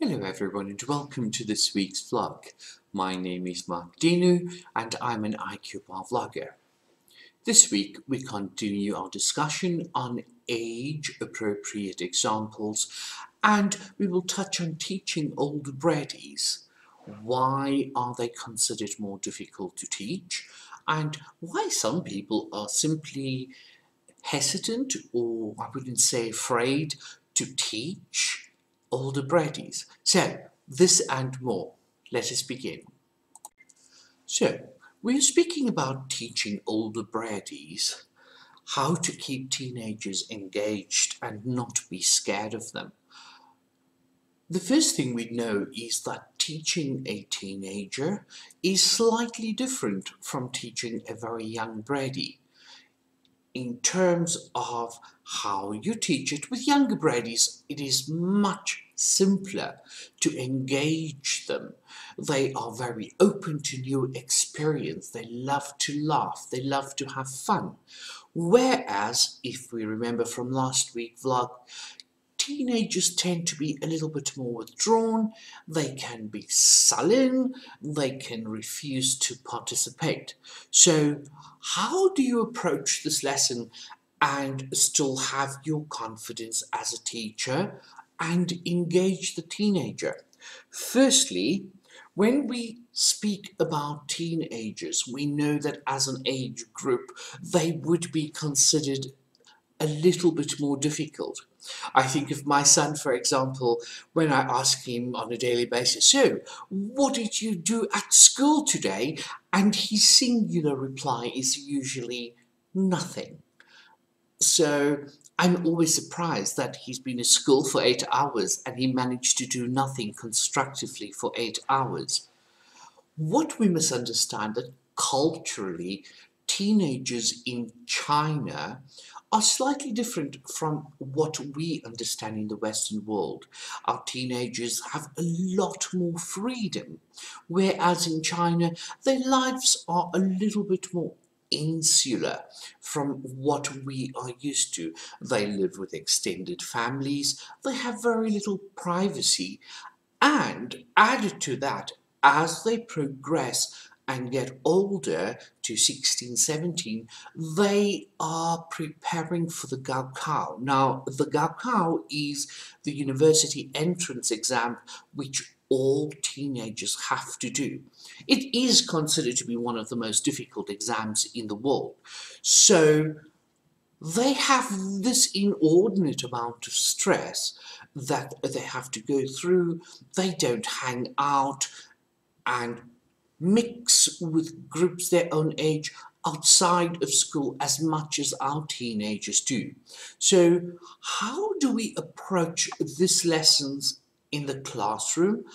Hello everyone and welcome to this week's vlog. My name is Marc and I'm an IQ bar vlogger. This week we continue our discussion on age-appropriate examples and we will touch on teaching older Breadies. Why are they considered more difficult to teach and why some people are simply hesitant, or I wouldn't say afraid, to teach older Breadies. So, this and more. Let us begin. So, we're speaking about teaching older Breadies how to keep teenagers engaged and not be scared of them. The first thing we know is that teaching a teenager is slightly different from teaching a very young Breadie. In terms of how you teach it, with younger Breadies, it is much simpler to engage them. They are very open to new experience. They love to laugh. They love to have fun. Whereas, if we remember from last week's vlog, teenagers tend to be a little bit more withdrawn, they can be sullen, they can refuse to participate. So how do you approach this lesson and still have your confidence as a teacher and engage the teenager? Firstly, when we speak about teenagers, we know that as an age group, they would be considered a little bit more difficult. I think of my son, for example, when I ask him on a daily basis, so, what did you do at school today? And his singular reply is usually nothing. So I'm always surprised that he's been at school for 8 hours and he managed to do nothing constructively for 8 hours. What we must understand that culturally, teenagers in China are slightly different from what we understand in the Western world. Our teenagers have a lot more freedom, whereas in China, their lives are a little bit more insular from what we are used to. They live with extended families, they have very little privacy, and added to that, as they progress and get older to 16, 17, they are preparing for the Gaokao. Now, the Gaokao is the university entrance exam which all teenagers have to do. It is considered to be one of the most difficult exams in the world. So they have this inordinate amount of stress that they have to go through. They don't hang out and mix with groups their own age outside of school as much as our teenagers do. So how do we approach these lessons in the classroom?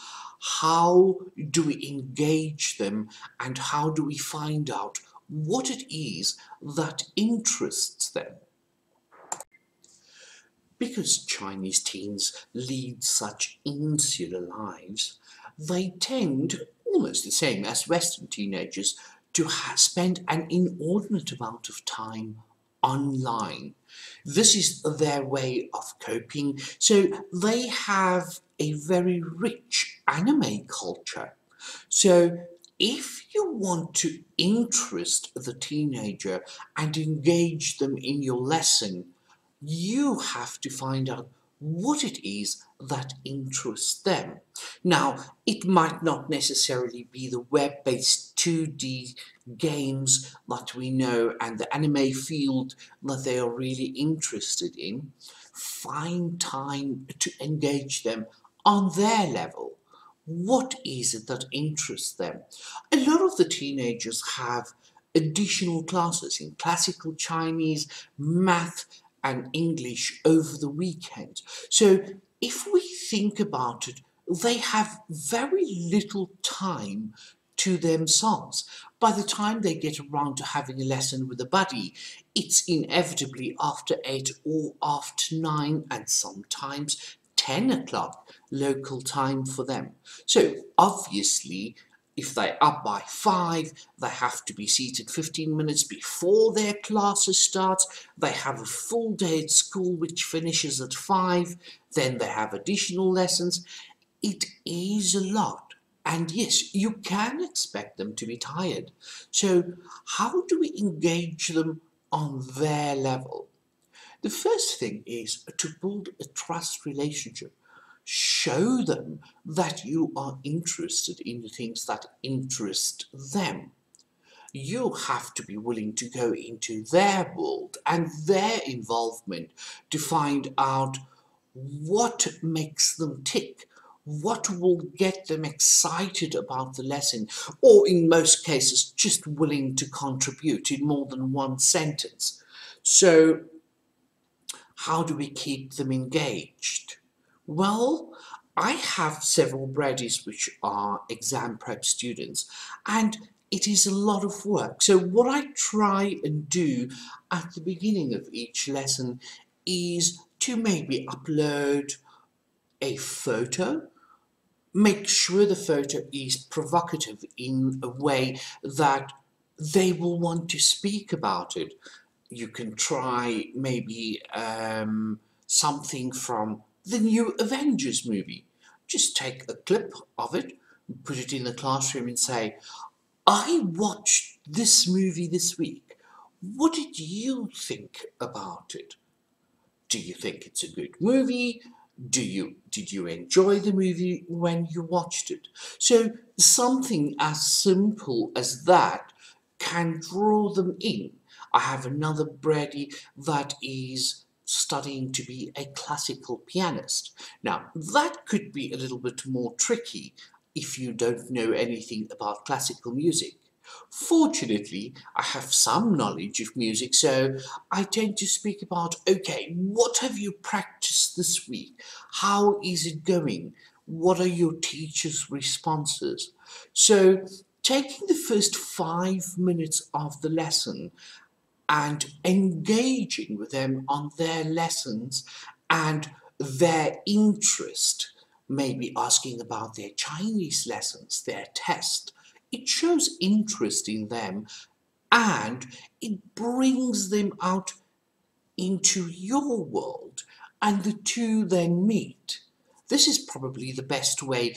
How do we engage them, and how do we find out what it is that interests them? Because Chinese teens lead such insular lives, they tend, almost the same as Western teenagers, to spend an inordinate amount of time online. This is their way of coping, so they have a very rich anime culture. So if you want to interest the teenager and engage them in your lesson, you have to find out what it is that interests them. Now, it might not necessarily be the web-based 2D games that we know and the anime field that they are really interested in. Find time to engage them on their level. What is it that interests them? A lot of the teenagers have additional classes in classical Chinese, math, and English over the weekend. So if we think about it, they have very little time to themselves. By the time they get around to having a lesson with a buddy, it's inevitably after 8 or after 9 and sometimes 10 o'clock local time for them. So obviously, if they're up by 5, they have to be seated 15 minutes before their classes start. They have a full day at school which finishes at 5. Then they have additional lessons. it is a lot. And yes, you can expect them to be tired. So, how do we engage them on their level? The first thing is to build a trust relationship. Show them that you are interested in the things that interest them. You have to be willing to go into their world and their involvement to find out what makes them tick, what will get them excited about the lesson, or in most cases, just willing to contribute in more than one sentence. So, how do we keep them engaged? Well, I have several Breadies which are exam prep students, and it is a lot of work. So what I try and do at the beginning of each lesson is to maybe upload a photo, make sure the photo is provocative in a way that they will want to speak about it. You can try maybe something from the new Avengers movie. Just take a clip of it, put it in the classroom and say, I watched this movie this week. What did you think about it? Do you think it's a good movie? Did you enjoy the movie when you watched it? So something as simple as that can draw them in. I have another Brady that is studying to be a classical pianist. Now, that could be a little bit more tricky if you don't know anything about classical music. Fortunately, I have some knowledge of music, so I tend to speak about, okay, what have you practiced this week? How is it going? What are your teacher's responses? So, taking the first 5 minutes of the lesson and engaging with them on their lessons and their interest, maybe asking about their Chinese lessons, their test. It shows interest in them and it brings them out into your world and the two then meet. This is probably the best way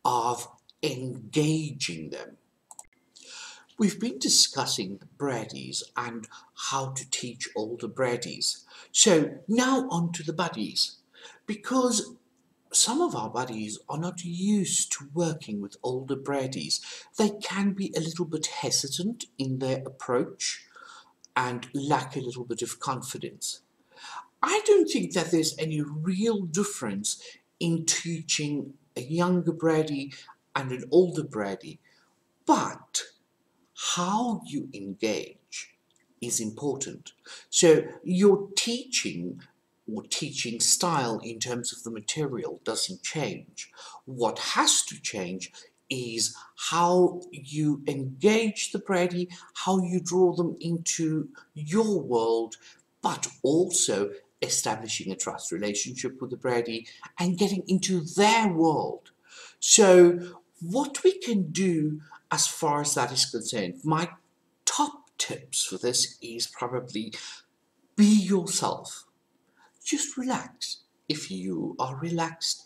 of engaging them. We've been discussing the Breadies and how to teach older Breadies. So now on to the buddies. Because some of our buddies are not used to working with older Breadies, they can be a little bit hesitant in their approach and lack a little bit of confidence. I don't think that there's any real difference in teaching a younger Brady and an older Brady, but how you engage is important. So your teaching or teaching style in terms of the material doesn't change. What has to change is how you engage the Brady, how you draw them into your world, but also establishing a trust relationship with the Brady and getting into their world. So what we can do as far as that is concerned, my top tips for this is probably be yourself. Just relax. If you are relaxed,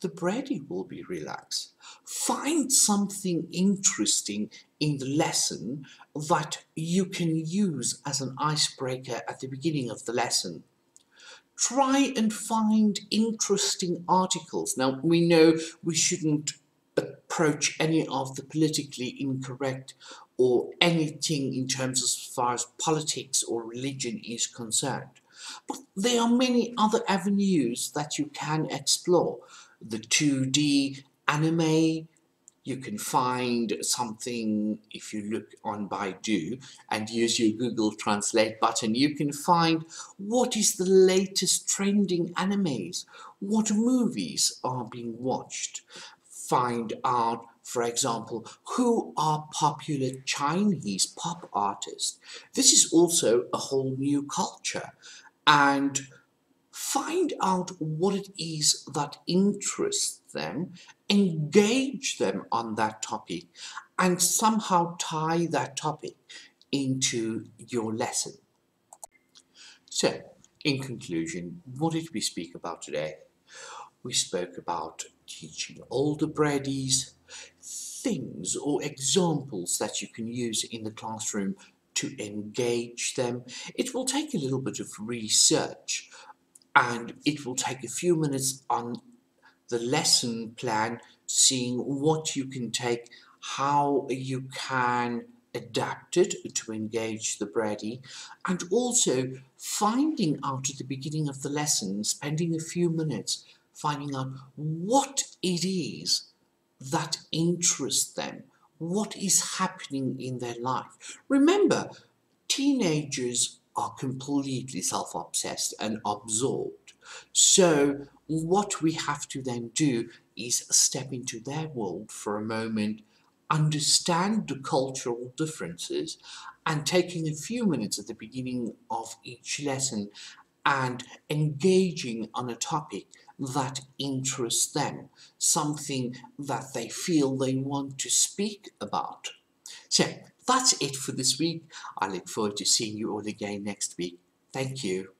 the Brady will be relaxed. Find something interesting in the lesson that you can use as an icebreaker at the beginning of the lesson. Try and find interesting articles. Now, we know we shouldn't approach any of the politically incorrect or anything in terms as far as politics or religion is concerned. But there are many other avenues that you can explore. The 2D anime, you can find something, if you look on Baidu and use your Google Translate button, you can find what is the latest trending animes, what movies are being watched. Find out, for example, who are popular Chinese pop artists. This is also a whole new culture. And find out what it is that interests them, engage them on that topic, and somehow tie that topic into your lesson. So, in conclusion, what did we speak about today? We spoke about teaching older Breadies, things or examples that you can use in the classroom to engage them. It will take a little bit of research and it will take a few minutes on the lesson plan, seeing what you can take, how you can adapt it to engage the Brady, and also finding out at the beginning of the lesson, spending a few minutes finding out what it is that interests them, what is happening in their life. Remember, teenagers are completely self-obsessed and absorbed. So what we have to then do is step into their world for a moment, understand the cultural differences, and taking a few minutes at the beginning of each lesson and engaging on a topic that interests them, something that they feel they want to speak about. So that's it for this week. I look forward to seeing you all again next week. Thank you.